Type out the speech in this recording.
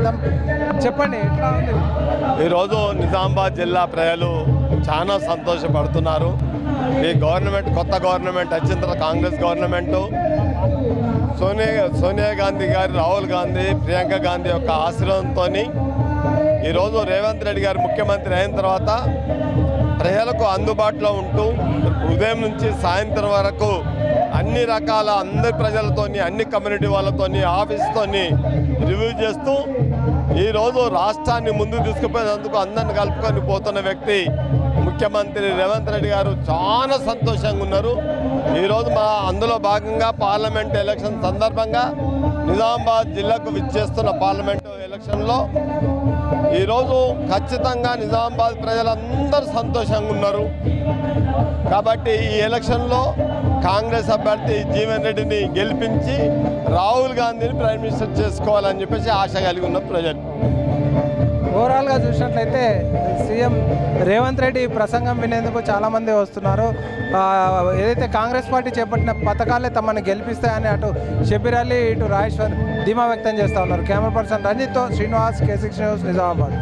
మాట్లాడదాం. చెప్పండి, ఎట్లా ఉంది? ఈరోజు నిజామాబాద్ జిల్లా ప్రజలు చాలా సంతోషపడుతున్నారు. ఈ గవర్నమెంట్, కొత్త గవర్నమెంట్ వచ్చిన తర్వాత కాంగ్రెస్ గవర్నమెంటు సోనియా గాంధీ గారు, రాహుల్ గాంధీ, ప్రియాంక గాంధీ యొక్క ఆశీర్వాదంతో ఈరోజు రేవంత్ రెడ్డి గారు ముఖ్యమంత్రి అయిన తర్వాత ప్రజలకు అందుబాటులో ఉంటూ ఉదయం నుంచి సాయంత్రం వరకు అన్ని రకాల అందరి ప్రజలతోని, అన్ని కమ్యూనిటీ వాళ్ళతోని, ఆఫీస్తోని రివ్యూ చేస్తూ ఈరోజు రాష్ట్రాన్ని ముందుకు తీసుకుపోయేందుకు అందరిని కలుపుకొని పోతున్న వ్యక్తి ముఖ్యమంత్రి రేవంత్ రెడ్డి గారు. చాలా సంతోషంగా ఉన్నారు. ఈరోజు అందులో భాగంగా పార్లమెంట్ ఎలక్షన్ సందర్భంగా నిజామాబాద్ జిల్లాకు విచ్చేస్తున్న పార్లమెంటు ఎలక్షన్లో ఈరోజు ఖచ్చితంగా నిజామాబాద్ ప్రజలందరూ సంతోషంగా ఉన్నారు. కాబట్టి ఈ ఎలక్షన్లో కాంగ్రెస్ అభ్యర్థి జీవన్ రెడ్డిని గెలిపించి రాహుల్ గాంధీని ప్రైమ్ మినిస్టర్ చేసుకోవాలని చెప్పేసి ఆశ కలిగి ఉన్న ప్రజలు. ఓవరాల్గా చూసినట్లయితే సీఎం రేవంత్ రెడ్డి ప్రసంగం వినేందుకు చాలామంది వస్తున్నారు. ఏదైతే కాంగ్రెస్ పార్టీ చేపట్టిన పథకాలే తమను గెలిపిస్తాయని అటు షబీర్ అలీ, ఇటు రాజేశ్వర్ ధీమా వ్యక్తం చేస్తూ ఉన్నారు. కెమెరా పర్సన్ రంజిత్తో శ్రీనివాస్, K6 న్యూస్, నిజామాబాద్.